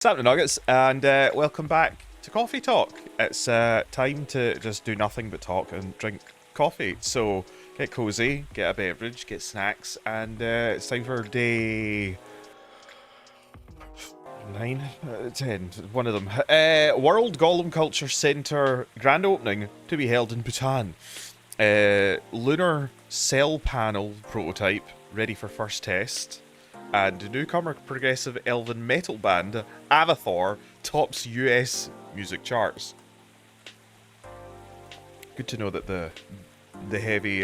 What's up, Nuggets, and welcome back to Coffee Talk. It's time to just do nothing but talk and drink coffee. So get cozy, get a beverage, get snacks, and it's time for day 9, 10, one of them. World Golem Culture Center grand opening to be held in Bhutan. Lunar cell panel prototype ready for first test. And newcomer progressive elven metal band Avathor tops US music charts. Good to know that the heavy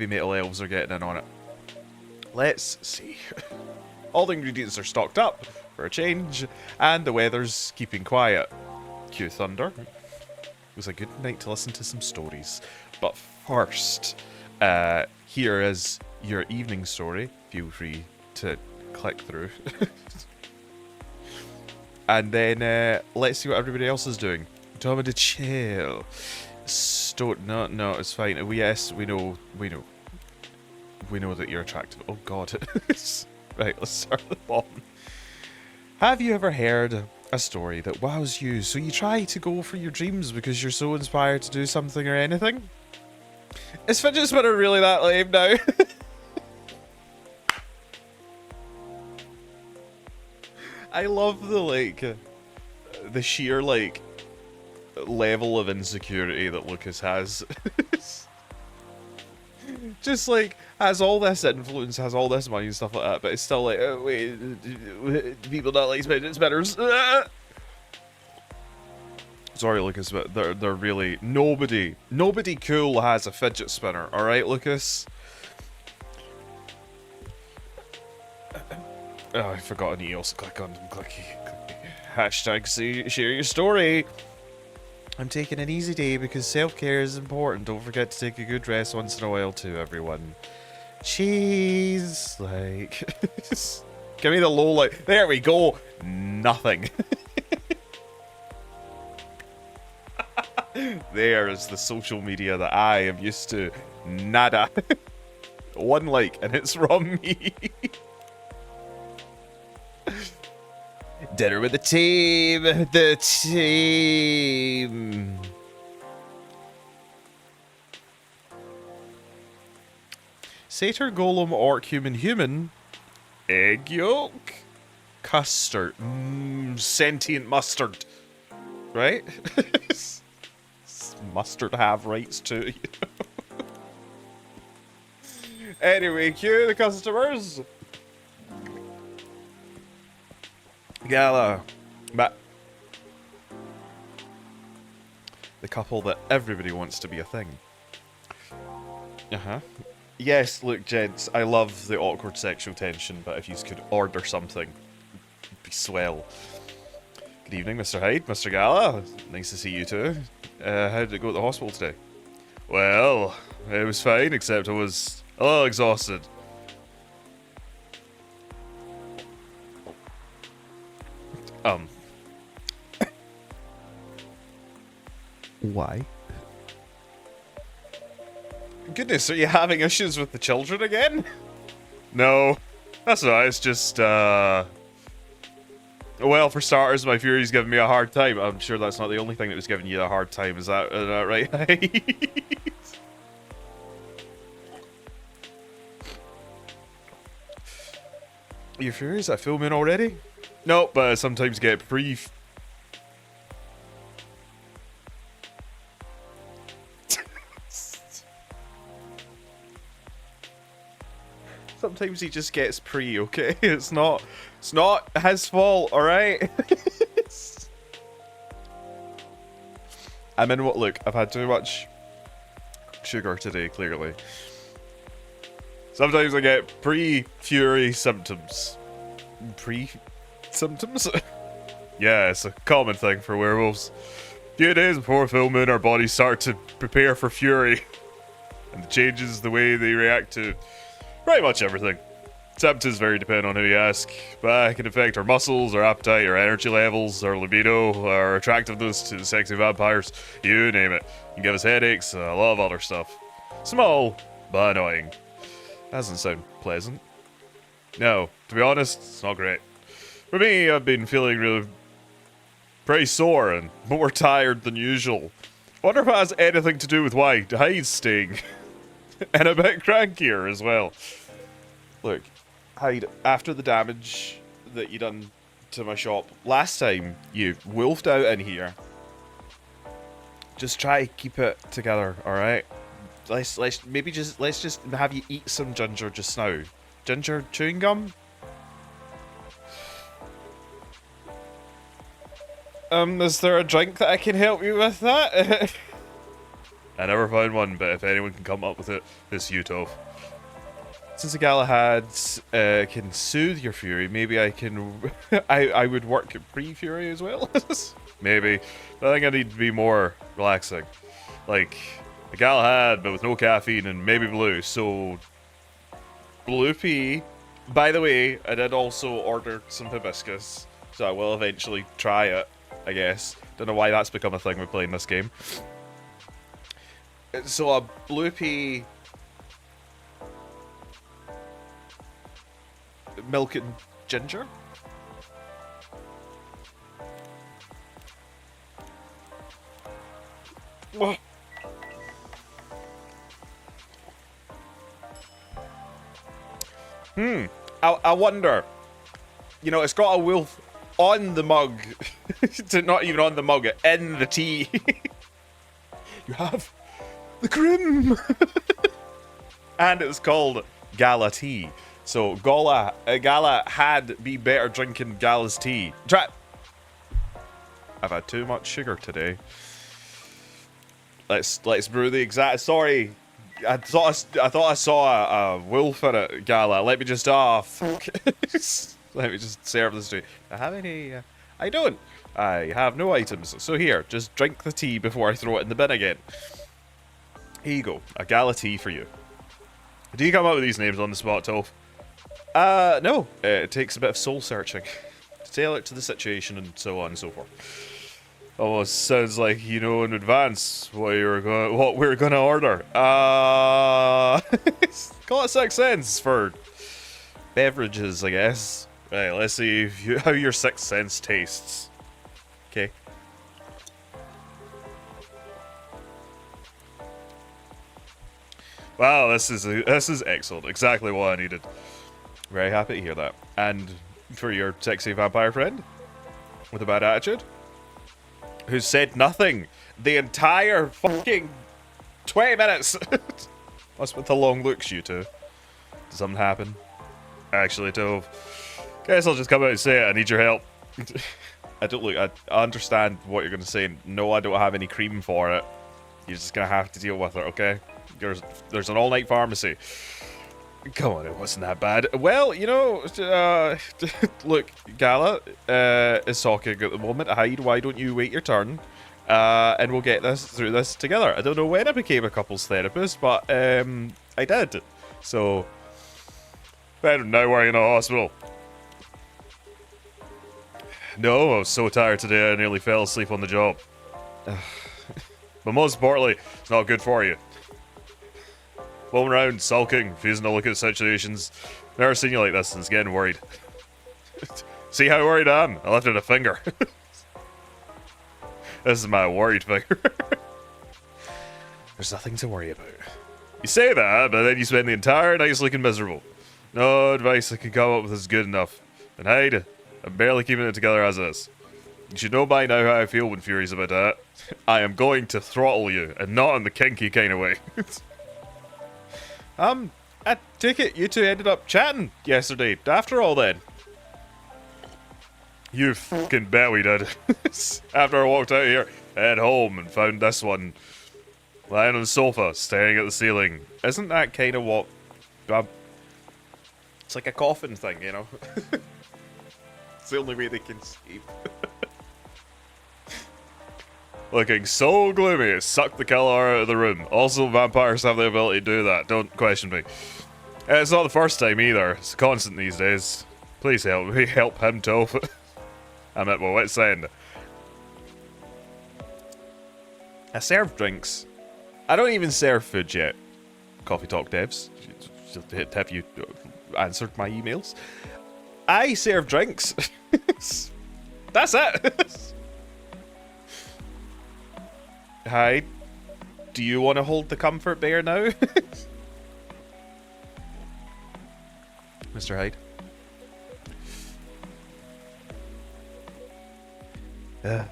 metal elves are getting in on it. Let's see. All the ingredients are stocked up for a change, and the weather's keeping quiet. Cue thunder. It was a good night to listen to some stories. But first, here is your evening story. Feel free to click through. And then let's see what everybody else is doing. Tell me to chill. No, it's fine. Yes, we know that you're attractive. Oh god. Right, let's start at the bottom. Have you ever heard a story that wows you, so you try to go for your dreams because you're so inspired to do something or anything? Is fidget spinner really that lame now? I love the sheer, level of insecurity that Lucas has. Just, has all this influence, has all this money and stuff like that, but it's still like, oh, wait, do people not like fidget spinners? Sorry, Lucas, but they're really... Nobody cool has a fidget spinner, alright, Lucas? Oh, I forgot an E. Also click on them. Clicky. Hashtag share your story. I'm taking an easy day because self-care is important. Don't forget to take a good rest once in a while too, everyone. Cheese. Give me the low there we go. Nothing. There is the social media that I am used to. Nada. One like and it's from me. Dinner with the team. The team. Satyr, golem, orc, human. Egg yolk. Custard. Sentient mustard. Right? Mustard have rights too. Anyway, cue the customers. Gala. But the couple that everybody wants to be a thing. Yes, look, gents, I love the awkward sexual tension, but if you could order something, it'd be swell. Good evening, Mr. Hyde, Mr. Gala. Nice to see you too. How did it go at the hospital today? Well, it was fine, except I was a little exhausted. Why? Goodness, are you having issues with the children again? No, that's not. It's just, well, for starters, my Fury's giving me a hard time. I'm sure that's not the only thing that was giving you a hard time. Is that right? Your Fury's at full moon already? No, but I sometimes get Sometimes he just gets okay? It's not his fault, alright? Look, I've had too much sugar today, clearly. Sometimes I get pre-fury symptoms. Pre-symptoms? Yeah, it's a common thing for werewolves. A few days before full moon, our bodies start to prepare for fury. And it changes the way they react to pretty much everything. Symptoms vary depending on who you ask, but it can affect our muscles, our appetite, our energy levels, our libido, our attractiveness to sexy vampires, you name it. It can give us headaches, a lot of other stuff. Small, but annoying. Doesn't sound pleasant. No, to be honest, it's not great. For me, I've been feeling really pretty sore and more tired than usual. I wonder if it has anything to do with why Hyde's staying. And a bit crankier as well. Look, Hyde, after the damage that you done to my shop last time, you wolfed out in here. Just try to keep it together, alright? Let's just have you eat some ginger just now. Ginger chewing gum? Is there a drink that I can help you with that? I never found one, but if anyone can come up with it, it's you, Toph. Since the Galahad can soothe your fury, maybe I can... I would work at pre-fury as well. Maybe. But I think I need to be more relaxing. Like, a Galahad, but with no caffeine and maybe blue. So, blue pea. By the way, I did also order some hibiscus. So I will eventually try it, I guess. Don't know why that's become a thing with playing this game. So a blue pea, milk and ginger. Oh. I wonder. You know, it's got a wolf on the mug. Not even on the mug, in the tea. You have the Grim. And it's called Gala tea. So Gala had be better drinking Gala's tea. I've had too much sugar today. Let's brew the exact. Sorry, I thought I saw a wolf at a Gala. Let me just let me just serve this to you. I have any? I don't. I have no items. So here, just drink the tea before I throw it in the bin again. Here you go, a Gala tea for you. Do you come up with these names on the spot, Toph? No. It takes a bit of soul searching to tailor it to the situation and so on and so forth. Almost sounds like you know in advance what we're gonna order. Call it 6 cents for beverages, I guess. Right, let's see how your 6 cents tastes. Okay. Wow, this is excellent. Exactly what I needed. Very happy to hear that. And for your sexy vampire friend with a bad attitude, who said nothing the entire fucking 20 minutes. What's with the long looks, you two? Did something happen? Actually, Toph, guess I'll just come out and say it. I need your help. I understand what you're going to say. No, I don't have any cream for it. You're just going to have to deal with it, okay? There's an all-night pharmacy. Come on, it wasn't that bad. Well, you know, look, Gala is talking at the moment. Hyde, why don't you wait your turn? And we'll get through this together. I don't know when I became a couples therapist, but I did. So, now we're in a hospital. No, I was so tired today I nearly fell asleep on the job. But most importantly, it's not good for you. Rolling around, sulking, refusing to look at situations. Never seen you like this and it's getting worried. See how worried I am? I lifted a finger. This is my worried finger. There's nothing to worry about. You say that, but then you spend the entire night looking miserable. No advice I can come up with is good enough. And Hyde, I'm barely keeping it together as is. You should know by now how I feel when Fury's about that. I am going to throttle you, and not in the kinky kind of way. I take it you two ended up chatting yesterday, after all then. You fucking bet we did. After I walked out here, I head home and found this one lying on the sofa, staring at the ceiling. Isn't that kind of what... it's like a coffin thing, you know? It's the only way they can sleep. Looking so gloomy, it sucked the color out of the room. Also, vampires have the ability to do that. Don't question me. It's not the first time either. It's constant these days. Please help me. Help him, Toph. I'm at my wit's end. I serve drinks. I don't even serve food yet. Coffee Talk devs. Have you answered my emails? I serve drinks. That's it. Hyde, do you want to hold the comfort bear now? Mr. Hyde? You know.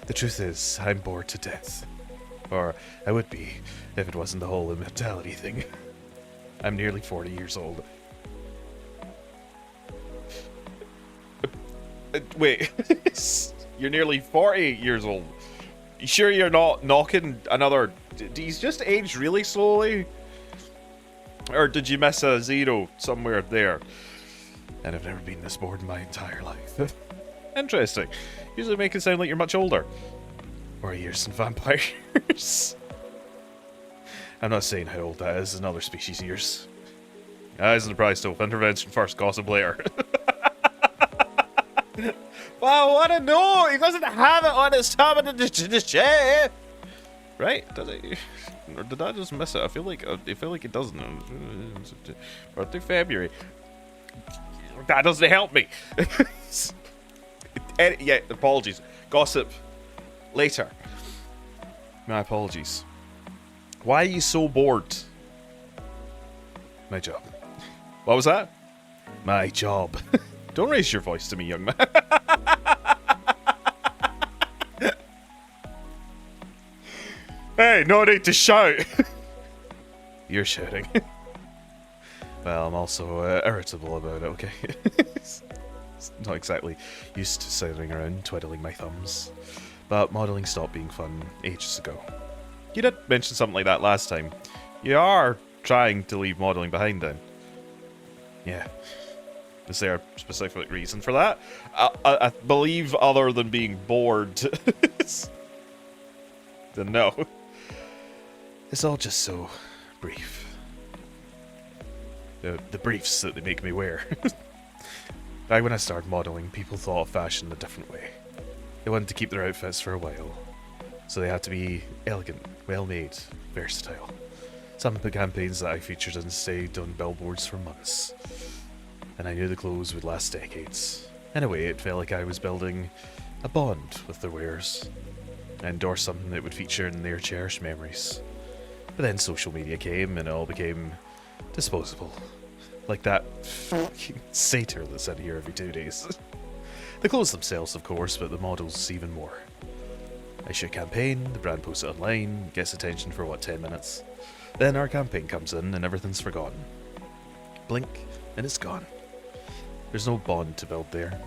The truth is, I'm bored to death. Or I would be, if it wasn't the whole immortality thing. I'm nearly 40 years old. Wait, you're nearly 48 years old. You sure you're not knocking another... Do you just age really slowly? Or did you miss a zero somewhere there? And I've never been this bored in my entire life. Interesting. Usually make it sound like you're much older. 4 years in vampires. I'm not saying how old that is in other species' years. Isn't surprised though. Intervention first, gossip later. Well, I want to know. He doesn't have it on his tab in the chair. Right? Does he? Or did I just miss it? I feel like it doesn't. Birthday February. That doesn't help me. Yeah, apologies. Gossip later. My apologies. Why are you so bored? My job. What was that? My job. Don't raise your voice to me, young man. Hey, no need to shout. You're shouting. Well, I'm also irritable about it, okay? It's not exactly used to sitting around twiddling my thumbs. But modelling stopped being fun ages ago. You did mention something like that last time. You are trying to leave modelling behind then. Yeah. Is there a specific reason for that? I believe other than being bored. Then no. It's all just so brief. The briefs that they make me wear. Back when I started modelling, people thought of fashion a different way. They wanted to keep their outfits for a while. So they had to be elegant, well-made, versatile. Some of the campaigns that I featured in stayed on billboards for months. And I knew the clothes would last decades. In a way, it felt like I was building a bond with their wearers. I endorsed something that would feature in their cherished memories. But then social media came and it all became disposable. Like that fucking satyr that's in here every 2 days. The clothes themselves, of course, but the models even more. I shoot a campaign, the brand posts it online, gets attention for what, 10 minutes. Then our campaign comes in and everything's forgotten. Blink and it's gone. There's no bond to build there.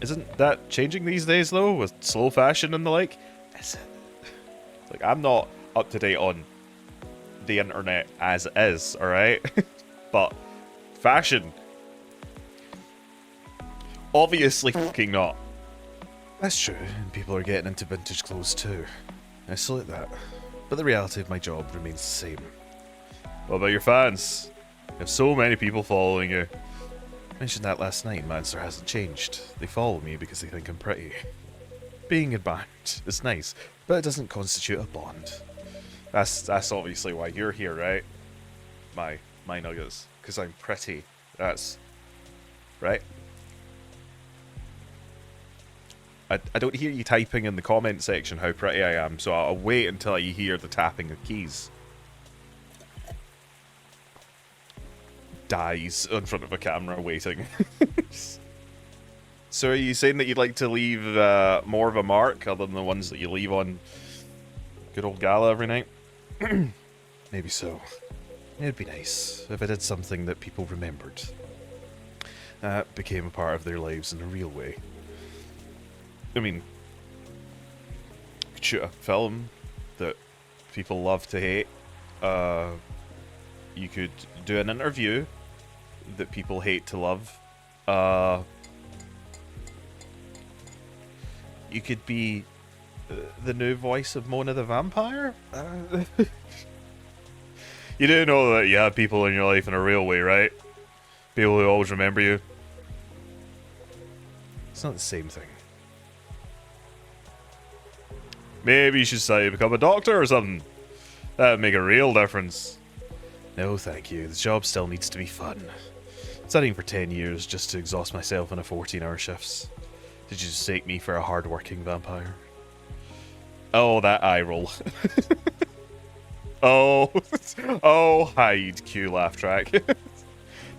Isn't that changing these days though, with slow fashion and the like? Is it? Like, I'm not up to date on the internet as is, alright? But fashion, obviously fucking not. That's true, and people are getting into vintage clothes too. I salute that. But the reality of my job remains the same. What about your fans? You have so many people following you. I mentioned that last night, my answer hasn't changed. They follow me because they think I'm pretty. Being admired is nice, but it doesn't constitute a bond. That's obviously why you're here, right? My nuggets. Because I'm pretty. That's... right? I don't hear you typing in the comment section how pretty I am, so I'll wait until you hear the tapping of keys. Dies in front of a camera waiting. So are you saying that you'd like to leave more of a mark other than the ones that you leave on good old Gala every night? Maybe so. It'd be nice if I did something that people remembered. That became a part of their lives in a real way. I mean, you could shoot a film that people love to hate. You could do an interview that people hate to love. You could be the new voice of Mona the Vampire? You do know that you have people in your life in a real way, right? People who always remember you. It's not the same thing. Maybe you should say become a doctor or something. That would make a real difference. No, thank you. The job still needs to be fun. Studying for 10 years just to exhaust myself in a 14-hour shifts. Did you just take me for a hard-working vampire? Oh, that eye roll. Oh, oh, Hyde, cue laugh track. Do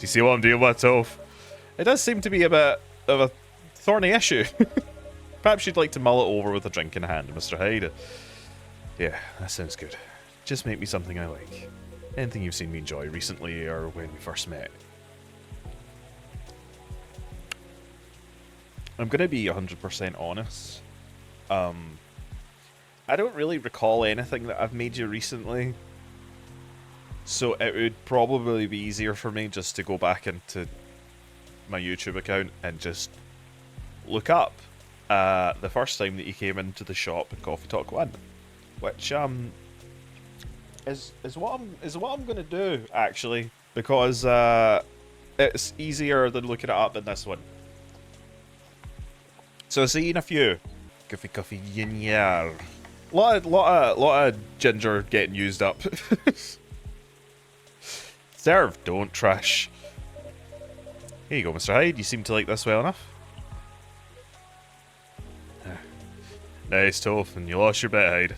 you see what I'm dealing with, Toph? It does seem to be a bit of a thorny issue. Perhaps you'd like to mull it over with a drink in hand, Mr. Hyde. Yeah, that sounds good. Just make me something I like. Anything you've seen me enjoy recently or when we first met. I'm gonna be 100% honest. I don't really recall anything that I've made you recently. So it would probably be easier for me just to go back into my YouTube account and just look up the first time that you came into the shop in Coffee Talk 1. Which is what I'm gonna do, actually, because it's easier than looking it up in this one. So see you in a few. Coffee yin yar. Lot of ginger getting used up. Serve, don't trash. Here you go, Mr. Hyde. You seem to like this well enough. Nice, Toph, and you lost your bet, Hyde.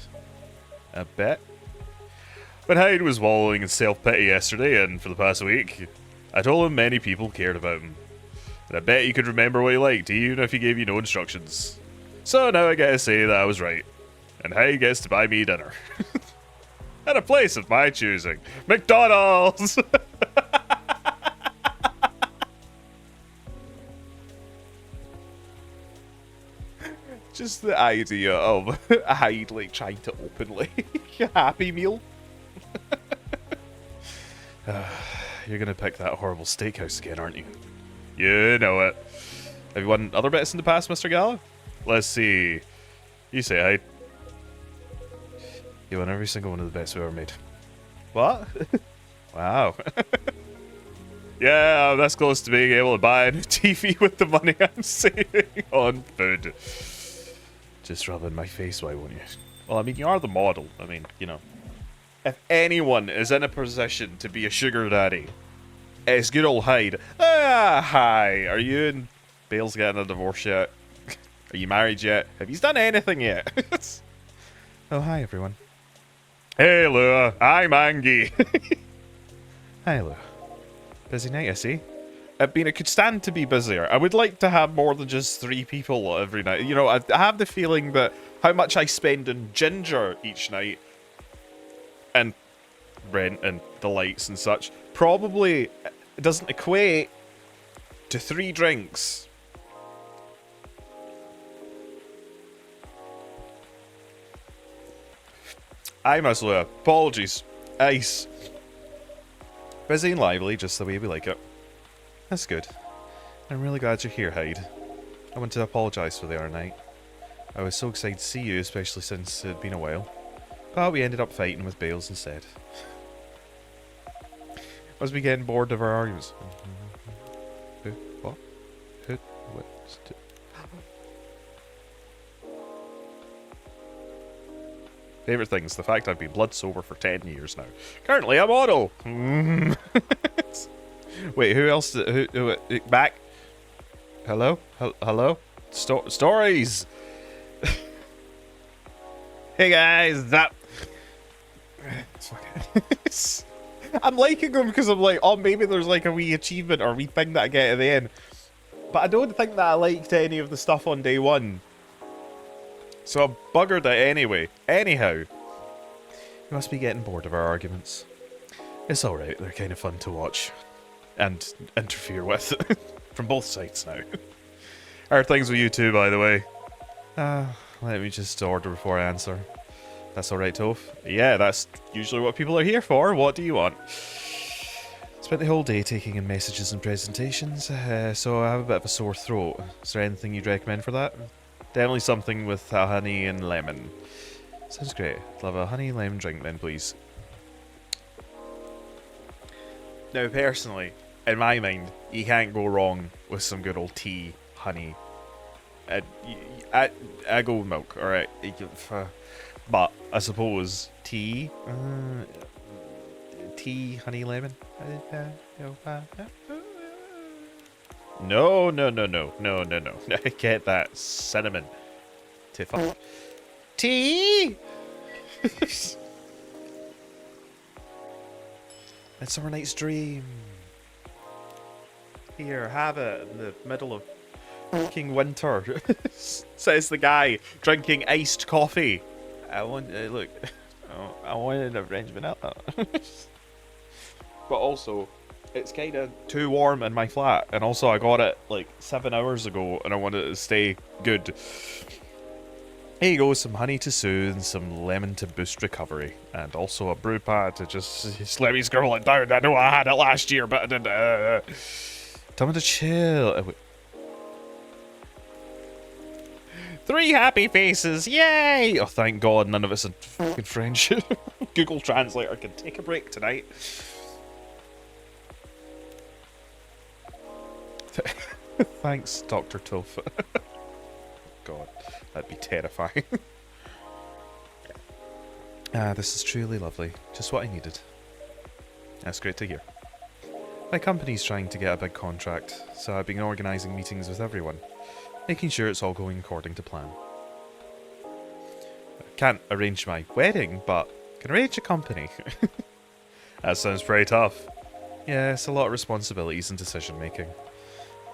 A bet? When Hyde was wallowing in self-pity yesterday and for the past week, I told him many people cared about him. And I bet he could remember what he liked, even if he gave you no instructions. So now I gotta say that I was right. And Hyde gets to buy me dinner. At a place of my choosing. McDonald's! Just the idea of Hyde like trying to open like a Happy Meal. You're gonna pick that horrible steakhouse again, aren't you? You know it. Have you won other bets in the past, Mr. Gala? Let's see. You say Hyde. You won every single one of the bets we ever made. What? Wow. Yeah, I'm this close to being able to buy a new TV with the money I'm saving on food. Just rub in my face, why won't you? Well, I mean, you are the model. I mean, you know. If anyone is in a position to be a sugar daddy, it's good old Hyde. Ah, hi. Are you and Bale's getting a divorce yet? Are you married yet? Have you done anything yet? Oh, hi, everyone. Hey, Lua. I'm Angie. Hi, Lua. Busy night, I see. I mean, it could stand to be busier. I would like to have more than just 3 people every night. You know, I have the feeling that how much I spend on ginger each night and rent and the lights and such probably doesn't equate to 3 drinks. I must Lua. Apologies. Ice. Busy and lively, just the way we like it. That's good. I'm really glad you're here, Hyde. I want to apologise for the other night. I was so excited to see you, especially since it had been a while. But we ended up fighting with Bales instead. Was we getting bored of our arguments? Who? What? Who? What? Favourite things, the fact I've been blood sober for 10 years now. Currently, I'm auto. Wait, who else? Who back? Hello? Hello? Stories! Hey guys, that... I'm liking them because I'm like, oh, maybe there's like a wee achievement or wee thing that I get at the end. But I don't think that I liked any of the stuff on day 1. So I buggered it anyway. Anyhow. You must be getting bored of our arguments. It's alright, they're kind of fun to watch. And interfere with. From both sides now. How are things with you two, by the way? Let me just order before I answer. That's alright, Toph? Yeah, that's usually what people are here for. What do you want? Spent the whole day taking in messages and presentations, so I have a bit of a sore throat. Is there anything you'd recommend for that? Definitely something with honey and lemon. Sounds great. Love a honey lemon drink then, please. Now, personally, in my mind, you can't go wrong with some good old tea, honey. I go with milk, alright. But I suppose tea, tea, honey, lemon. No, no, no, no, no, no, no. I get that. Cinnamon. Tiff. Tea! Midsummer Night's Dream. Here, have it in the middle of fucking winter. Says the guy drinking iced coffee. I want, look, I wanted a French vanilla. But also, it's kind of too warm in my flat. And also, I got it like 7 hours ago and I wanted it to stay good. Here you go, some honey to soothe and some lemon to boost recovery. And also a brew pad to just let me scroll it down. I know I had it last year, but I didn't. Tell me to chill. 3 happy faces, yay! Oh, thank God, none of us in fucking French. Google Translator can take a break tonight. Thanks, Dr. Toph. God, that'd be terrifying. This is truly lovely. Just what I needed. That's great to hear. My company's trying to get a big contract, so I've been organising meetings with everyone, making sure it's all going according to plan. I can't arrange my wedding, but can arrange a company. That sounds pretty tough. Yeah, it's a lot of responsibilities and decision making.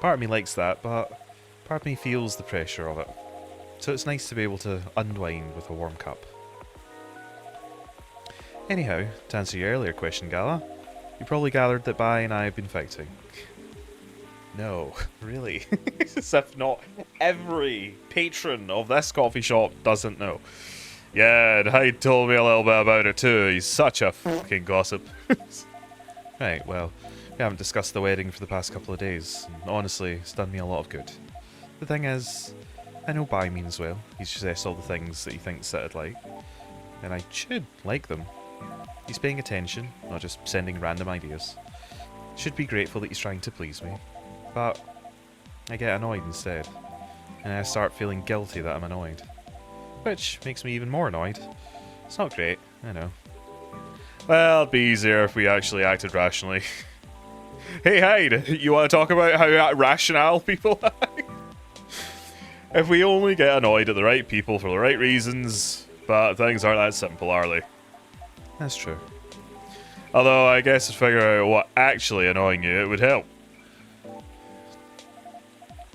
Part of me likes that, but part of me feels the pressure of it. So it's nice to be able to unwind with a warm cup. Anyhow, to answer your earlier question, Gala, you probably gathered that Bai and I have been fighting. No, really. As if not every patron of this coffee shop doesn't know. Yeah, and Hyde told me a little bit about it too. He's such a fucking gossip. Right, well, we haven't discussed the wedding for the past couple of days, and honestly, it's done me a lot of good. The thing is, I know Bai means well. He's just all the things that he thinks that I'd like, and I should like them. He's paying attention, not just sending random ideas. Should be grateful that he's trying to please me, but I get annoyed instead, and I start feeling guilty that I'm annoyed. Which makes me even more annoyed. It's not great, I know. Well, it'd be easier if we actually acted rationally. Hey Hyde, you want to talk about how rational people are? If we only get annoyed at the right people for the right reasons, but things aren't that simple, are they? That's true. Although, I guess to figure out what actually annoying you, it would help.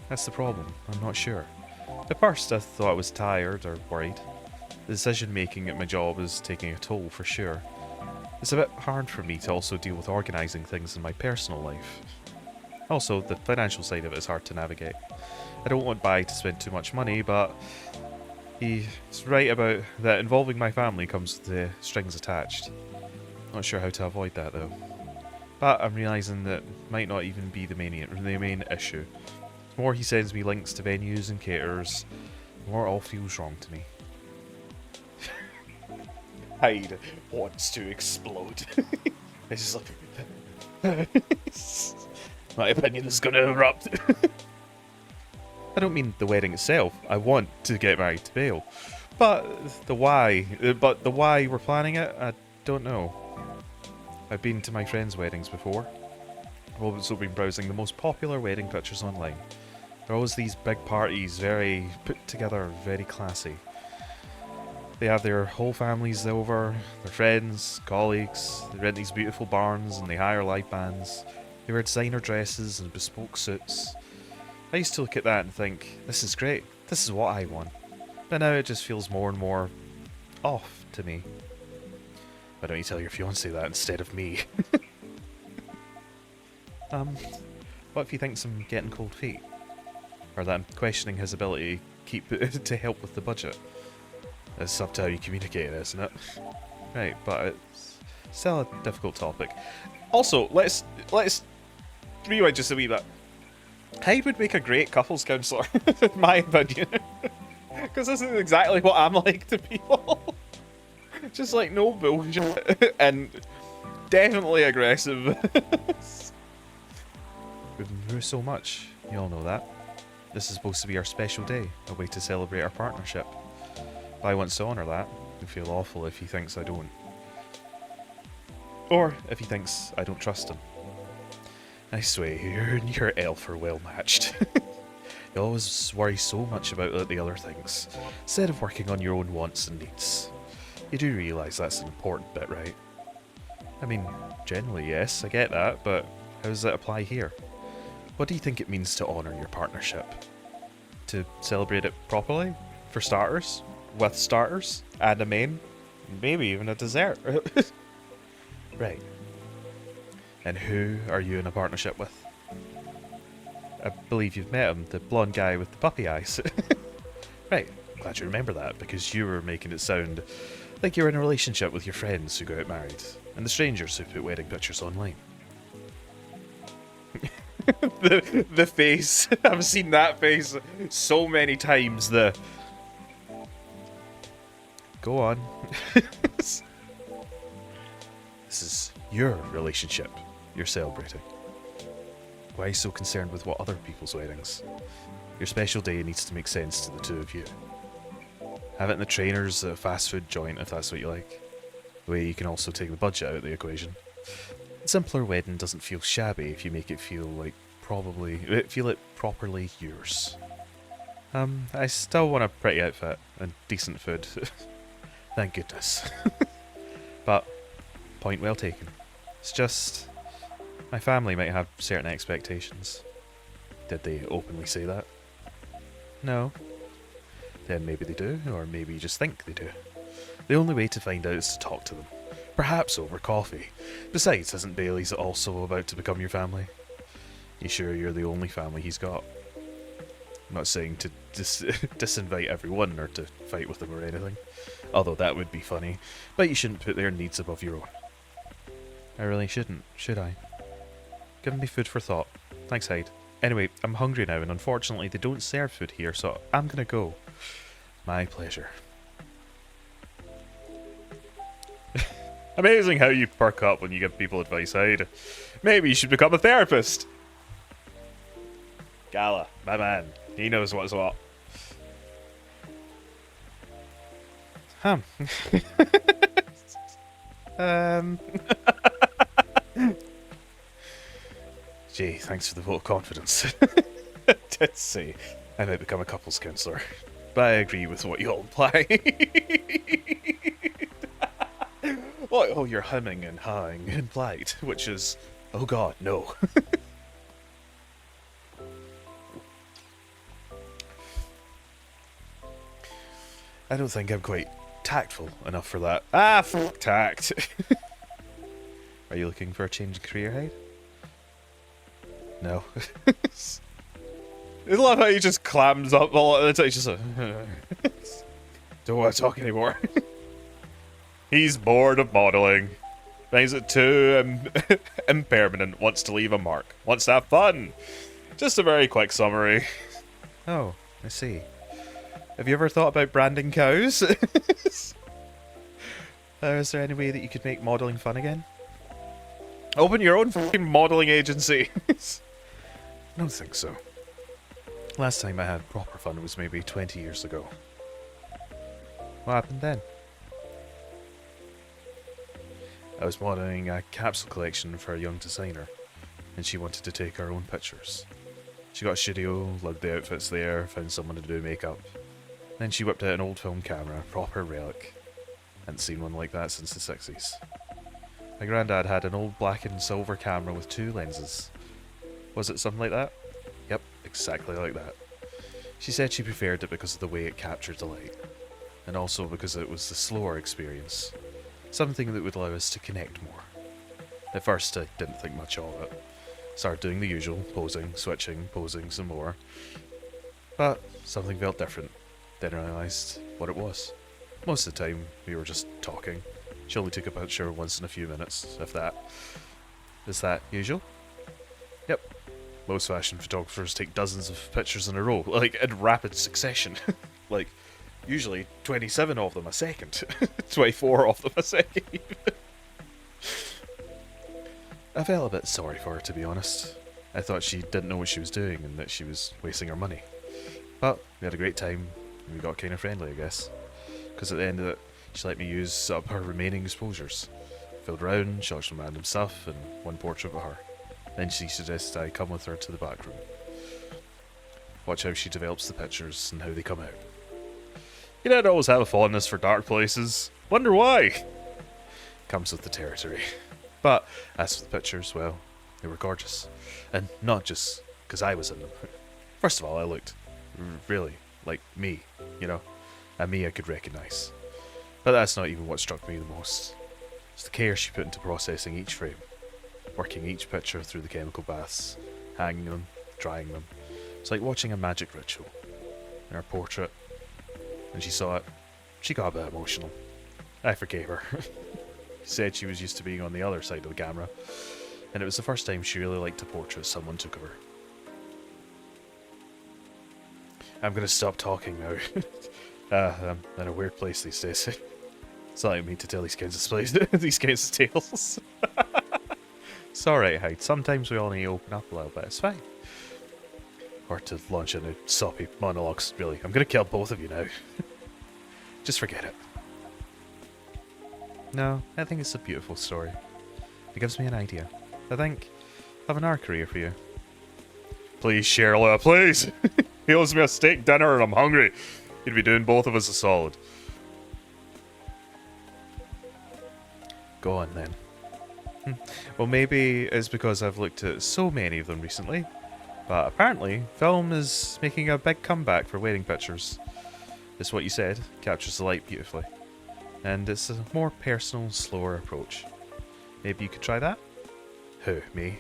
That's the problem, I'm not sure. At first I thought I was tired or worried. The decision making at my job is taking a toll for sure. It's a bit hard for me to also deal with organising things in my personal life. Also, the financial side of it is hard to navigate. I don't want Bai to spend too much money, but he's right about that involving my family comes with the strings attached. Not sure how to avoid that though. But I'm realising that might not even be the main issue. The more he sends me links to venues and caterers, the more it all feels wrong to me. Hyde wants to explode. It's just like... My opinion is going to erupt. I don't mean the wedding itself. I want to get married to Bale. But the why we're planning it, I don't know. I've been to my friends' weddings before. I've also been browsing the most popular wedding pictures online. They're always these big parties, very put together, very classy. They have their whole families over, their friends, colleagues, they rent these beautiful barns and they hire live bands. They wear designer dresses and bespoke suits. I used to look at that and think, this is great, this is what I want. But now it just feels more and more off to me. Why don't you tell your fiancé that instead of me? What if he thinks I'm getting cold feet? Or that I'm questioning his ability to help with the budget? It's up to how you communicate it, isn't it? Right, but it's still a difficult topic. Also, let's rewind just a wee bit. Hyde would make a great couples counsellor, in my opinion. Because this is exactly what I'm like to people. Just like no bullshit and definitely aggressive. We've been through so much, you all know that. This is supposed to be our special day, a way to celebrate our partnership. But I want to honour that, and feel awful if he thinks I don't. Or if he thinks I don't trust him. I swear, you and your elf are well matched. You always worry so much about the other things, instead of working on your own wants and needs. You do realise that's an important bit, right? I mean, generally yes, I get that, but how does that apply here? What do you think it means to honour your partnership? To celebrate it properly? For starters? With starters? And a main? Maybe even a dessert? Right. And who are you in a partnership with? I believe you've met him, the blonde guy with the puppy eyes. Right, glad you remember that, because you were making it sound like you're in a relationship with your friends who go out married, and the strangers who put wedding pictures online. the face. I've seen that face so many times. Go on. This is your relationship you're celebrating. Why are you so concerned with what other people's weddings? Your special day needs to make sense to the two of you. Have it in the trainers at a fast food joint if that's what you like. The way you can also take the budget out of the equation. A simpler wedding doesn't feel shabby if you make it feel like feel it properly yours. I still want a pretty outfit and decent food. Thank goodness. But, point well taken. It's just, my family might have certain expectations. Did they openly say that? No. Then maybe they do, or maybe you just think they do. The only way to find out is to talk to them. Perhaps over coffee. Besides, isn't Bailey's also about to become your family? You sure you're the only family he's got? I'm not saying to disinvite everyone or to fight with them or anything. Although that would be funny. But you shouldn't put their needs above your own. I really shouldn't, should I? Giving me food for thought. Thanks, Hyde. Anyway, I'm hungry now, and unfortunately they don't serve food here, so I'm gonna go. My pleasure. Amazing how you perk up when you give people advice, Hyde. Maybe you should become a therapist. Gala, my man. He knows what's what. Gee, thanks for the vote of confidence. Did say I might become a couples counsellor, but I agree with what you all imply. What all your humming and hawing implied, which is, oh god, no. I don't think I'm quite tactful enough for that. Ah, fuck tact. Are you looking for a change in career, Hyde? No. I love how he just clams up a lot of the time. He's just like, don't want to talk anymore. He's bored of modelling. Finds it too impermanent. Wants to leave a mark. Wants to have fun. Just a very quick summary. Oh, I see. Have you ever thought about branding cows? Is there any way that you could make modelling fun again? Open your own fucking modelling agency. I don't think so. Last time I had proper fun was maybe 20 years ago. What happened then? I was modelling a capsule collection for a young designer, and she wanted to take her own pictures. She got a studio, lugged the outfits there, found someone to do makeup. Then she whipped out an old film camera, proper relic. Hadn't seen one like that since the 60s. My granddad had an old black and silver camera with 2 lenses. Was it something like that? Yep, exactly like that. She said she preferred it because of the way it captured the light, and also because it was the slower experience. Something that would allow us to connect more. At first I didn't think much of it. Started doing the usual, posing, switching, posing some more. But something felt different. Then I realised what it was. Most of the time we were just talking. She only took a picture once in a few minutes, if that. Is that usual? Yep. Most fashion photographers take dozens of pictures in a row, like in rapid succession. Like, usually 27 of them a second. 24 of them a second. I felt a bit sorry for her, to be honest. I thought she didn't know what she was doing and that she was wasting her money. But we had a great time, and we got kind of friendly, I guess. Because at the end of it, she let me use up her remaining exposures. Filled around, shot some random stuff, and one portrait of her. Then she suggested I come with her to the back room. Watch how she develops the pictures and how they come out. You don't always have a fondness for dark places. Wonder why? Comes with the territory. But as for the pictures, well, they were gorgeous. And not just because I was in them. First of all, I looked really like me, you know, a me I could recognise. But that's not even what struck me the most. It's the care she put into processing each frame, working each picture through the chemical baths, hanging them, drying them. It's like watching a magic ritual. In her portrait, when she saw it, she got a bit emotional. I forgave her. She said she was used to being on the other side of the camera, and it was the first time she really liked a portrait someone took of her. I'm gonna stop talking now. I'm in a weird place these days. It's not like me to tell these kinds of these kinds of tales. It's alright, Hyde. Sometimes we all need to open up a little bit. It's fine. Or to launch into soppy monologues, really. I'm gonna kill both of you now. Just forget it. No, I think it's a beautiful story. It gives me an idea. I think I have an art career for you. Please, Cheryl, please! He owes me a steak dinner and I'm hungry. You'd be doing both of us a solid. Go on then. Well, maybe it's because I've looked at so many of them recently, but apparently film is making a big comeback for wedding pictures. It's what you said, captures the light beautifully. And it's a more personal, slower approach. Maybe you could try that? Who, me?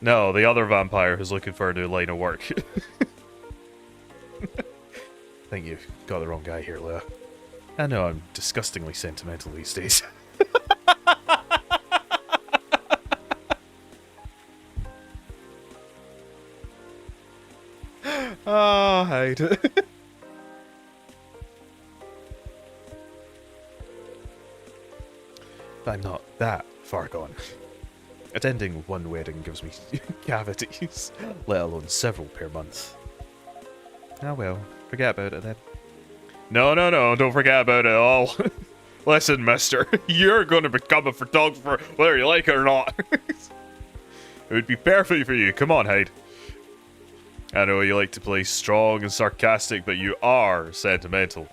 No, the other vampire who's looking for a new line of work. I think you've got the wrong guy here, Leah. I know I'm disgustingly sentimental these days. Oh, Hyde. But I'm not that far gone. Attending one wedding gives me cavities, let alone several per month. Ah well, forget about it then. No, don't forget about it at all. Listen, mister, you're going to become a photographer whether you like it or not. It would be perfect for you. Come on, Hyde. I know you like to play strong and sarcastic, but you are sentimental,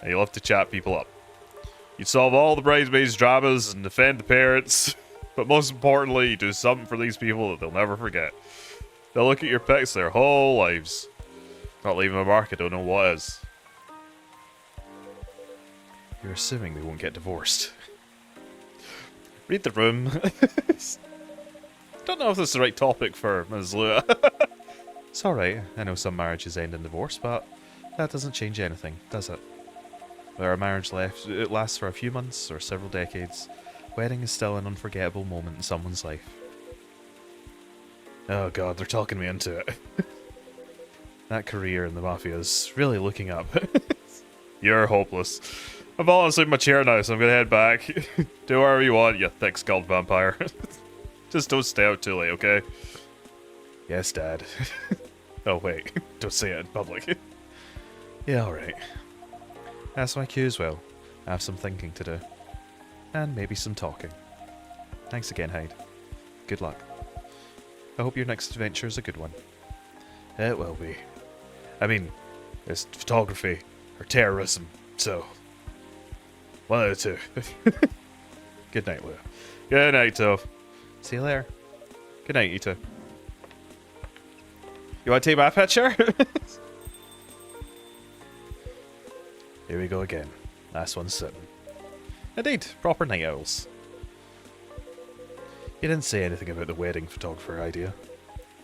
and you love to chat people up. You'd solve all the bridesmaids' dramas and defend the parents, but most importantly, you do something for these people that they'll never forget. They'll look at your pics their whole lives. Not leaving a mark, I don't know what is. You're assuming they won't get divorced. Read the room. Don't know if this is the right topic for Ms. Lua. It's alright, I know some marriages end in divorce, but that doesn't change anything, does it? Whether a marriage lasts for a few months or several decades, wedding is still an unforgettable moment in someone's life. Oh god, they're talking me into it. That career in the Mafia is really looking up. You're hopeless. I'm falling asleep in my chair now, so I'm gonna head back. Do whatever you want, you thick-skulled vampire. Just don't stay out too late, okay? Yes, Dad. Oh wait, don't say it in public. Yeah, alright. That's my cue as well. I have some thinking to do. And maybe some talking. Thanks again, Hyde. Good luck. I hope your next adventure is a good one. It will be. I mean, it's photography or terrorism, so... one of the two. Good night, Lou. Good night, Toph. See you later. Good night, you two. You want to take my picture? Here we go again. Last one sitting. Indeed, proper night owls. You didn't say anything about the wedding photographer idea.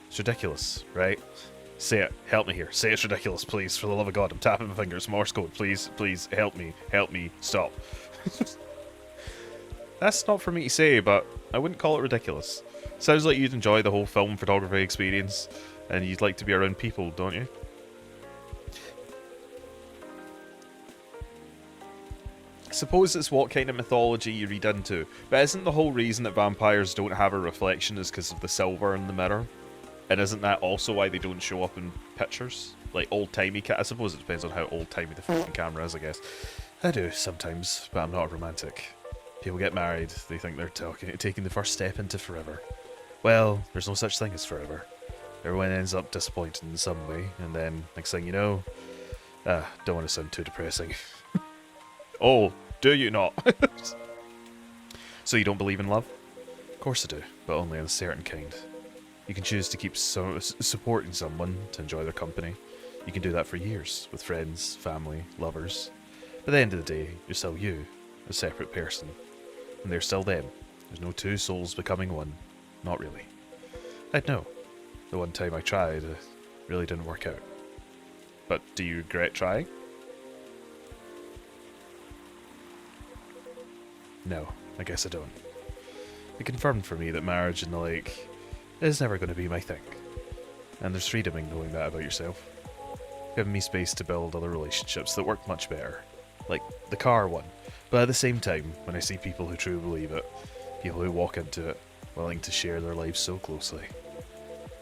It's ridiculous, right? Say it. Help me here. Say it's ridiculous, please. For the love of God, I'm tapping my fingers. Morse code, please. Please, help me. Help me. Stop. That's not for me to say, but I wouldn't call it ridiculous. Sounds like you'd enjoy the whole film photography experience, and you'd like to be around people, don't you? I suppose it's what kind of mythology you read into, but isn't the whole reason that vampires don't have a reflection is because of the silver in the mirror? And isn't that also why they don't show up in pictures? Like old-timey I suppose it depends on how old-timey the fucking camera is, I guess. I do, sometimes, but I'm not a romantic. People get married, they think they're taking the first step into forever. Well, there's no such thing as forever. Everyone ends up disappointed in some way, and then, next thing you know... don't want to sound too depressing. Oh, do you not? So you don't believe in love? Of course I do, but only in a certain kind. You can choose to keep supporting someone to enjoy their company. You can do that for years, with friends, family, lovers. But at the end of the day, you're still you, a separate person. And they're still them. There's no two souls becoming one. Not really. I'd know. The one time I tried, it really didn't work out. But do you regret trying? No, I guess I don't. It confirmed for me that marriage and the like is never going to be my thing. And there's freedom in knowing that about yourself. Giving me space to build other relationships that work much better. Like the car one. But at the same time, when I see people who truly believe it, people who walk into it, willing to share their lives so closely,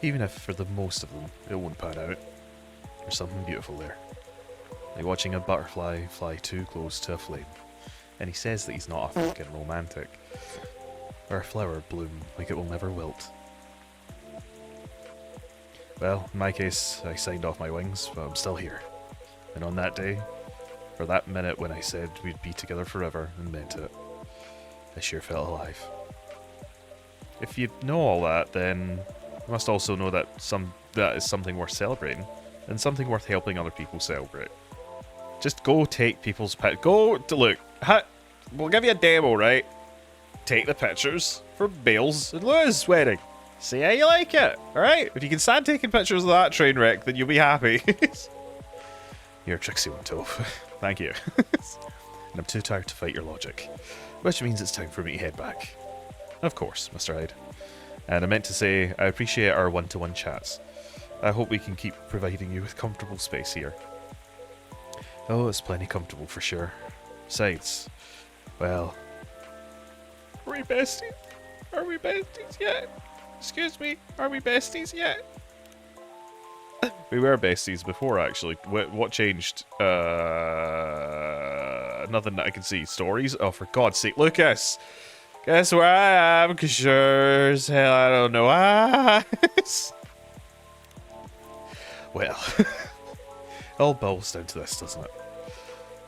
even if for the most of them it won't pan out, there's something beautiful there. Like watching a butterfly fly too close to a flame. And he says that he's not a fucking romantic. Or a flower bloom like it will never wilt. Well, in my case, I signed off my wings, but I'm still here. And on that day, for that minute when I said we'd be together forever and meant it, I sure felt alive. If you know all that, then you must also know that that is something worth celebrating, and something worth helping other people celebrate. Just go take people's go to look. We'll give you a demo, right? Take the pictures for Bale's and Lou's wedding. See how you like it, alright? If you can stand taking pictures of that train wreck, then you'll be happy. You're a tricksy one, Toph. Thank you. And I'm too tired to fight your logic. Which means it's time for me to head back. Of course, Mr. Hyde. And I meant to say, I appreciate our one-to-one chats. I hope we can keep providing you with comfortable space here. Oh, it's plenty comfortable for sure. Besides, well... Are we besties? Are we besties yet? Excuse me, are we besties yet? We were besties before, actually. What changed? Nothing that I can see. Stories? Oh, for God's sake, Lucas! Guess where I am? Cause sure as hell I don't know. Well, it all boils down to this, doesn't it?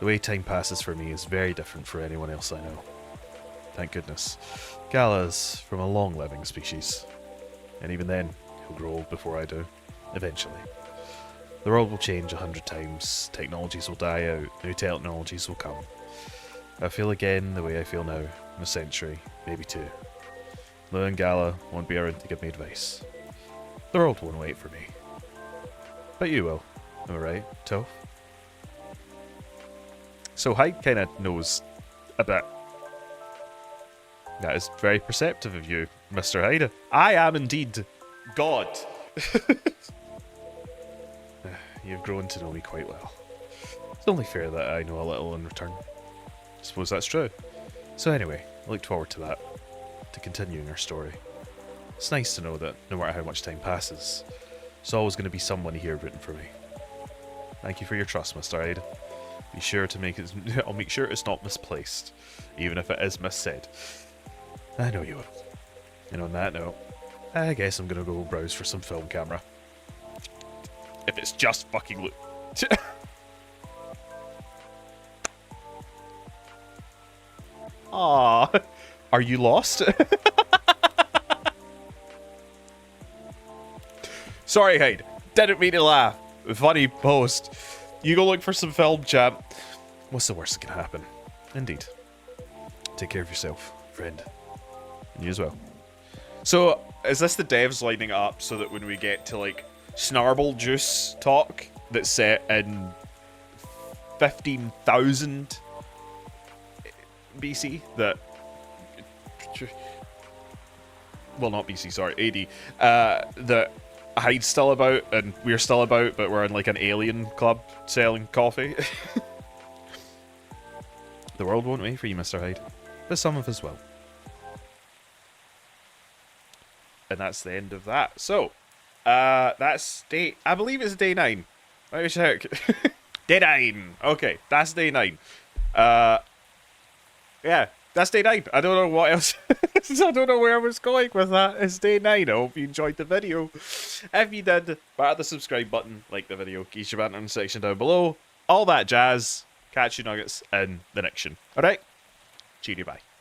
The way time passes for me is very different for anyone else I know. Thank goodness. Gala's from a long-living species. And even then, he'll grow old before I do. Eventually. The world will change 100 times, technologies will die out, new technologies will come. I feel again the way I feel now, in a century, maybe two. Lou and Gala won't be around to give me advice. The world won't wait for me. But you will, am I right, Toph? So Hyde kinda knows a bit. That is very perceptive of you, Mr. Hyde. I am indeed God. You've grown to know me quite well. It's only fair that I know a little in return. I suppose that's true. So anyway, I look forward to that. To continuing our story. It's nice to know that no matter how much time passes, there's always going to be someone here rooting for me. Thank you for your trust, Mr. Hyde. Be sure to make it. I'll make sure it's not misplaced, even if it is missaid. I know you will. And on that note, I guess I'm gonna go browse for some film camera. If it's just fucking look. Aww. Are you lost? Sorry, Hyde. Didn't mean to laugh. Funny post. You go look for some film, champ. What's the worst that can happen? Indeed. Take care of yourself, friend. And you as well. So, is this the devs lining up so that when we get to, like, Snarble Juice talk that's set in 15,000 BC, that... Well, not BC, sorry, AD. That Hyde's still about, and we're still about, but we're in, like, an alien club selling coffee. The world won't wait for you, Mr. Hyde. But some of us will. And that's the end of that. So, that's day... I believe it's day 9. Let me check. Day 9. Okay, that's day 9. Yeah. that's day 9. I don't know what else. I don't know where I was going with that. It's day 9. I hope you enjoyed the video. If you did, batter the subscribe button, like the video, geese your banter in the section down below. All that jazz. Catch you nuggets in the next one. Alright? Cheerio, bye.